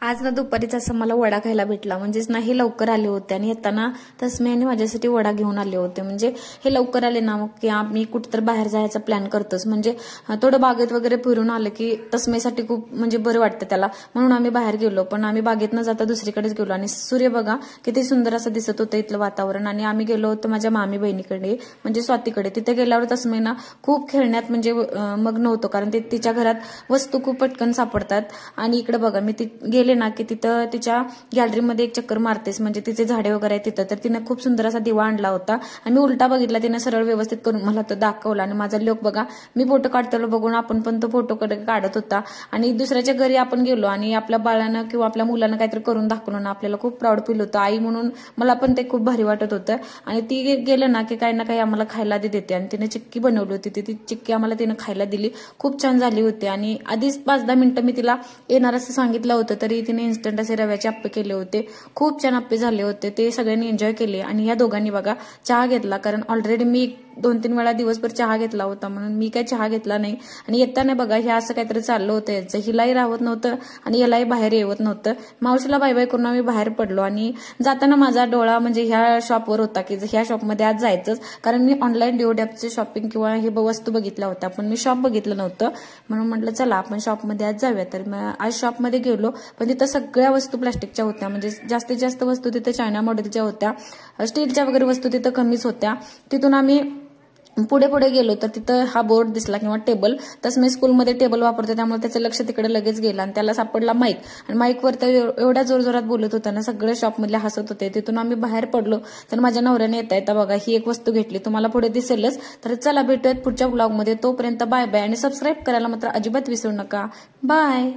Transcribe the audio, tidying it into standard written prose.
आज ना दुपारीच असं मला वडा खायला भेटला. म्हणजेच ना हे लवकर आले होते आणि येताना तस्मे यांनी माझ्यासाठी वडा घेऊन आले होते. म्हणजे हे लवकर आले ना मग की आम्ही कुठेतरी बाहेर जायचा प्लॅन करतोच. म्हणजे थोडं बागेत वगैरे फिरून आलं की तस्मेसाठी खूप म्हणजे बरं वाटतं त्याला, म्हणून आम्ही बाहेर गेलो. पण आम्ही बागेत न जाता दुसरीकडेच गेलो आणि सूर्य बघा किती सुंदर असं दिसत होतं इथलं वातावरण. आणि आम्ही गेलो होतो माझ्या मामी बहिणीकडे म्हणजे स्वातीकडे. तिथे गेल्यावर तस्मे ना खूप खेळण्यात म्हणजे मग्न होतो, कारण तिच्या घरात वस्तू खूप पटकन सापडतात. आणि इकडे बघा मी गेले ना की तिथं तिच्या गॅलरीमध्ये एक चक्कर मारतेस, म्हणजे तिचे झाडे वगैरे आहेत तिथं. तर तिने खूप सुंदर असा दिवा आणला होता आणि मी उलटा बघितला, तिने सरळ व्यवस्थित करून मला तो दाखवला. आणि माझा लोक बघा मी फोटो काढताना बघून आपण पण तो फोटो काढत होता. आणि दुसऱ्याच्या घरी आपण गेलो आणि आपल्या बाळानं किंवा आपल्या मुलानं काहीतरी करून दाखवलं ना, आपल्याला खूप प्राऊड फील होतं. आई म्हणून मला पण ते खूप भारी वाटत होतं. आणि ती गेलं ना की काही ना काही आम्हाला खायला देते. आणि तिने चिक्की बनवली होती, ती चिक्की आम्हाला तिने खायला दिली, खूप छान झाली होती. आणि आधीच 5-10 मिनिटं मी तिला येणार असं सांगितलं होतं, तरी तिने इन्स्टंट असे रव्याचे अप्पे केले होते. खूप छान अप्पे झाले होते, ते सगळ्यांनी एन्जॉय केले. आणि या दोघांनी बघा चहा घेतला, कारण ऑलरेडी मी 2-3 वेळा दिवसभर चहा घेतला होता, म्हणून मी काय चहा घेतला नाही. आणि येताना बघा हे असं काहीतरी चाललं होतं यांचं, हिलाही राहत नव्हतं आणि यालाही बाहेर येवत नव्हतं. मावशीला बाय बाय करून आम्ही बाहेर पडलो. आणि जाताना माझा डोळा म्हणजे ह्या शॉपवर होता की ह्या शॉपमध्ये आज जायचंच, कारण मी ऑनलाईन डिओडॅपचे शॉपिंग किंवा हे वस्तू बघितल्या होत्या, पण मी शॉप बघितलं नव्हतं. म्हणून म्हटलं चला आपण शॉपमध्ये आज जाऊया. तर आज शॉपमध्ये गेलो, पण तिथं सगळ्या वस्तू प्लास्टिकच्या होत्या. म्हणजे जास्तीत जास्त वस्तू तिथे चायना मॉडेलच्या होत्या, स्टीलच्या वगैरे वस्तू तिथं कमीच होत्या. तिथून आम्ही पुढे पुढे गेलो तर तिथं हा बोर्ड दिसला किंवा टेबल. तसं मी स्कूलमध्ये टेबल वापरते, त्यामुळे त्याचं लक्ष तिकडे लगेच गेलं आणि त्याला सापडला माईक. आणि माईकवर तर एवढ्या जोरजोरात बोलत होता ना, सगळे शॉपमधले हसत होते. तिथून आम्ही बाहेर पडलो तर माझ्या नवऱ्याने येता बघा ही एक वस्तू घेतली, तुम्हाला पुढे दिसेलच. तर चला भेटूयात पुढच्या ब्लॉगमध्ये. तोपर्यंत बाय बाय आणि सबस्क्राईब करायला मात्र अजिबात विसरू नका. बाय.